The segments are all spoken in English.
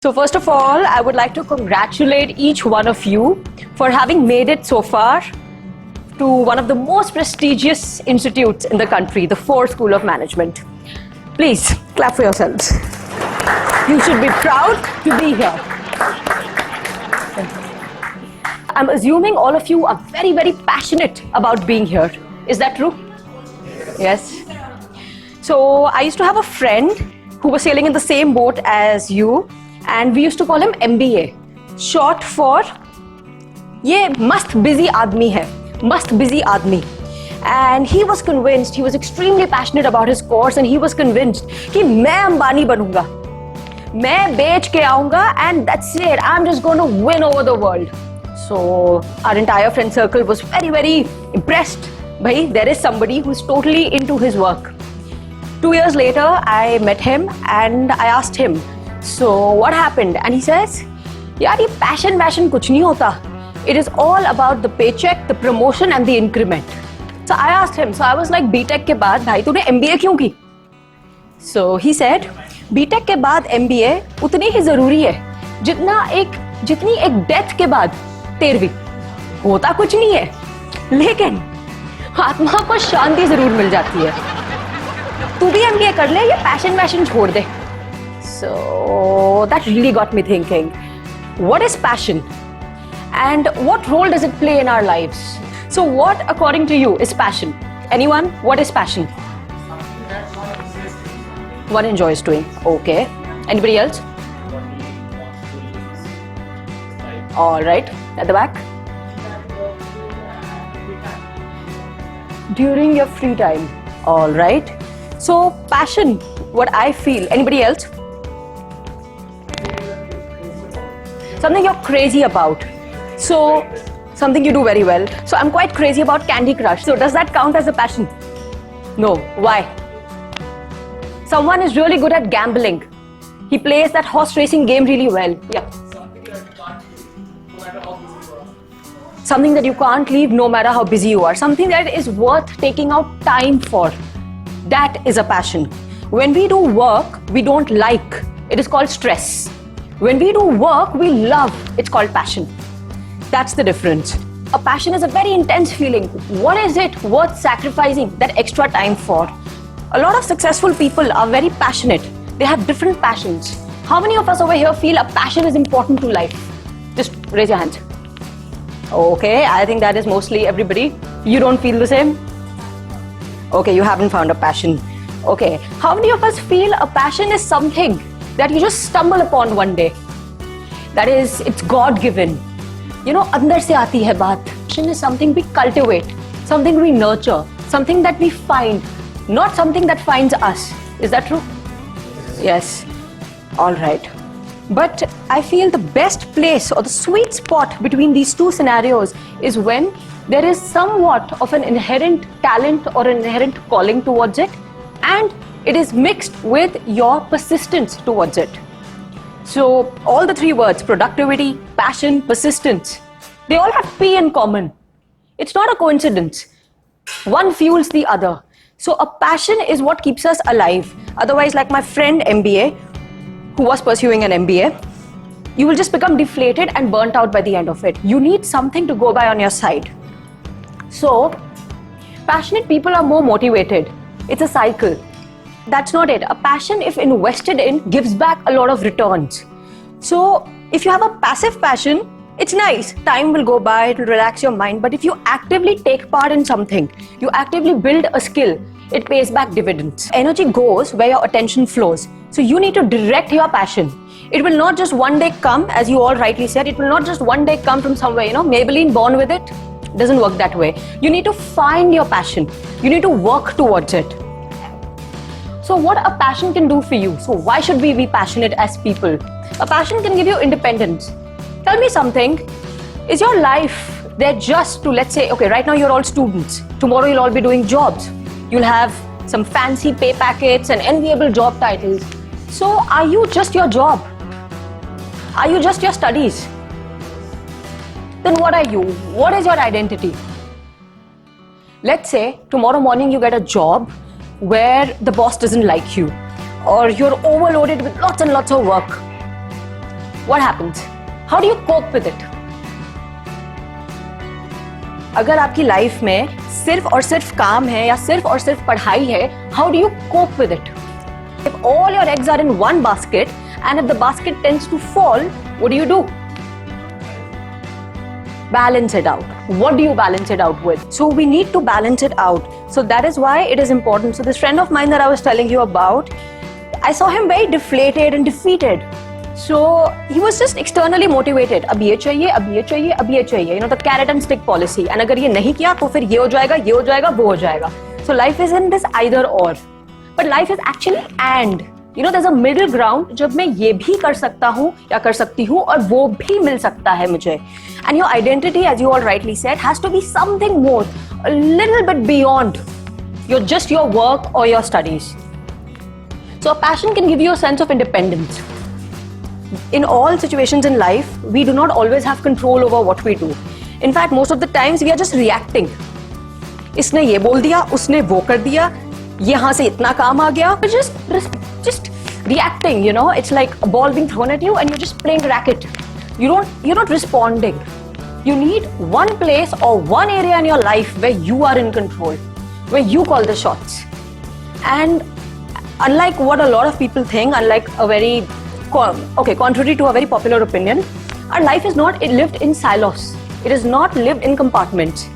So first of all, I would like to congratulate each one of you for having made it so far to one of the most prestigious institutes in the country, the FORE School of Management. Please clap for yourselves. You should be proud to be here. I'm assuming all of you are very, very passionate about being here. Is that true? Yes. So I used to have a friend who was sailing in the same boat as you, and we used to call him MBA, short for ये मस्त busy आदमी है, must busy आदमी. And he was convinced, he was extremely passionate about his course, and he was convinced कि मैं अंबानी बनूंगा, मैं बेच के आऊंगा, and that's it, I'm just going to win over the world. So our entire friend circle was very, very impressed. Bhai, there is somebody who's totally into his work. 2 years later, I met him and I asked him, so what happened? And he says, yaar, ye passion kuch nahi hota. It is all about the paycheck, the promotion and the increment. So I asked him, so I was like, B.Tech के बाद भाई तूने MBA क्यों की? So he said, B.Tech के बाद MBA उतनी ही जरूरी है जितनी एक डेथ के बाद 13वीं. होता कुछ नहीं है, लेकिन आत्मा को शांति जरूर मिल जाती है. तू भी MBA कर ले, ये पैशन छोड़ दे. So that really got me thinking, what is passion? And what role does it play in our lives? So what, according to you, is passion? Anyone? What is passion? One enjoys doing. Okay. Anybody else? All right. At the back. During your free time. All right. So passion, what I feel. Anybody else? Something you're crazy about. So something you do very well. So I'm quite crazy about Candy Crush. So does that count as a passion? No. Why? Someone is really good at gambling. He plays that horse racing game really well. Yeah. Something that you can't leave no matter how busy you are. Something that is worth taking out time for. That is a passion. When we do work we don't like, it is called stress. When we do work we love, it's called passion. That's the difference. A passion is a very intense feeling. What is it worth sacrificing that extra time for? A lot of successful people are very passionate. They have different passions. How many of us over here feel a passion is important to life? Just raise your hand. Okay, I think that is mostly everybody. You don't feel the same? Okay, you haven't found a passion. Okay, how many of us feel a passion is something that you just stumble upon one day? That is, it's God-given. You know, andar se aati hai baat. Passion is something we cultivate, something we nurture, something that we find, not something that finds us. Is that true? Yes. All right. But I feel the best place or the sweet spot between these two scenarios is when there is somewhat of an inherent talent or an inherent calling towards it, and it is mixed with your persistence towards it. So all the three words, productivity, passion, persistence, they all have P in common. It's not a coincidence. One fuels the other. So a passion is what keeps us alive. Otherwise, like my friend MBA, who was pursuing an MBA, you will just become deflated and burnt out by the end of it. You need something to go by on your side. So passionate people are more motivated. It's a cycle. That's not it. A passion, if invested in, gives back a lot of returns. So if you have a passive passion, it's nice. Time will go by, it will relax your mind. But if you actively take part in something, you actively build a skill, it pays back dividends. Energy goes where your attention flows. So you need to direct your passion. It will not just one day come, as you all rightly said, it will not just one day come from somewhere, Maybelline born with it. It doesn't work that way. You need to find your passion. You need to work towards it. So what a passion can do for you? So why should we be passionate as people? A passion can give you independence. Tell me something. Is your life there just to, let's say, okay, right now you're all students. Tomorrow you'll all be doing jobs. You'll have some fancy pay packets and enviable job titles. So are you just your job? Are you just your studies? Then what are you? What is your identity? Let's say tomorrow morning you get a job where the boss doesn't like you, or you're overloaded with lots and lots of work. what happens? How do you cope with it? अगर आपकी life में सिर्फ और सिर्फ काम है या सिर्फ और सिर्फ पढ़ाई है, how do you cope with it? If all your eggs are in one basket and if the basket tends to fall, what do? Balance it out. What do you balance it out with? So we need to balance it out. So that is why it is important. So this friend of mine that I was telling you about, I saw him very deflated and defeated. So he was just externally motivated. अब ये चाहिए, अब ये चाहिए, अब ये चाहिए. You know, the carrot and stick policy. And अगर ये नहीं किया तो फिर ये हो जाएगा, ये हो जाएगा, वो हो जाएगा. So life is in this either or. But life is actually and. You know, there's a middle ground जब मैं ये भी कर सकता हूँ या कर सकती हूँ और वो भी मिल सकता है मुझे. And your identity, as you all rightly said, has to be something more, a little bit beyond just your work or your studies. So a passion can give you a sense of independence. In all situations in life, we do not always have control over what we do. In fact, most of the times we are just reacting. इसने ये बोल दिया, उसने वो कर दिया, यहाँ से इतना काम आ गया. We're just reacting, you know. It's like a ball being thrown at you and you're just playing racket. You're not responding. You need one place or one area in your life where you are in control, where you call the shots. And unlike what a lot of people think, contrary to a very popular opinion, our life is not lived in silos. It is not lived in compartments.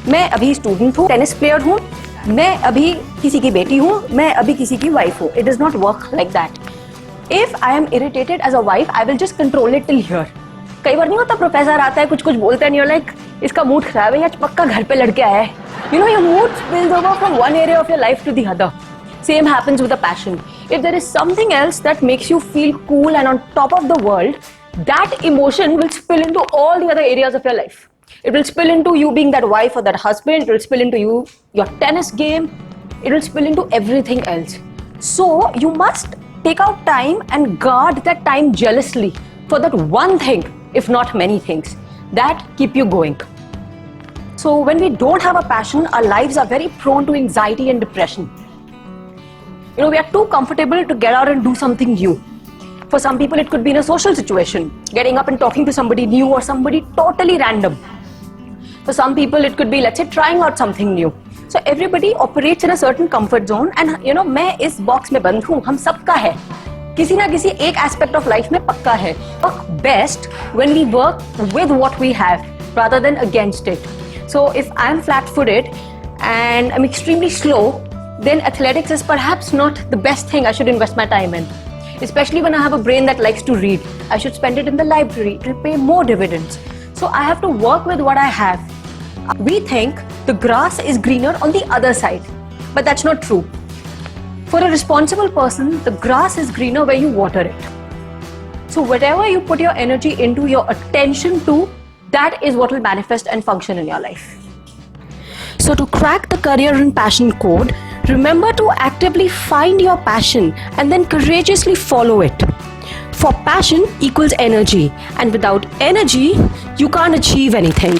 मैं अभी student हूँ, tennis player हूँ, मैं अभी किसी की बेटी हूँ, मैं अभी किसी की वाइफ हूँ. It does not work like that. If I am irritated as a wife, I will just control it till here. कई बार नहीं होता, प्रोफेसर आता है, कुछ बोलते हैं, you're like, इसका मूड खराब है या पक्का घर पे लड़के आया है. You know, your mood spills over from one area of your life to the other. Same happens with a passion. If there is something else that makes you feel cool and on top of the world, that emotion will spill into all the other areas of your life. It will spill into you being that wife or that husband. It will spill into your tennis game. It will spill into everything else. So you must take out time and guard that time jealously for that one thing, if not many things, that keep you going. So when we don't have a passion, our lives are very prone to anxiety and depression. You know, we are too comfortable to get out and do something new. For some people, it could be in a social situation, getting up and talking to somebody new or somebody totally random. For some people, it could be, let's say, trying out something new. So everybody operates in a certain comfort zone, and you know, मैं इस box में बंद हूँ, हम सबका है. किसी ना किसी एक aspect of life में पक्का है. Work best when we work with what we have rather than against it. So if I'm flat-footed and I'm extremely slow, then athletics is perhaps not the best thing I should invest my time in. Especially when I have a brain that likes to read. I should spend it in the library. It will pay more dividends. So I have to work with what I have. We think the grass is greener on the other side, but that's not true. For a responsible person, the grass is greener where you water it. So whatever you put your energy into, your attention to, that is what will manifest and function in your life. So to crack the career and passion code, remember to actively find your passion and then courageously follow it. For passion equals energy, and without energy, you can't achieve anything.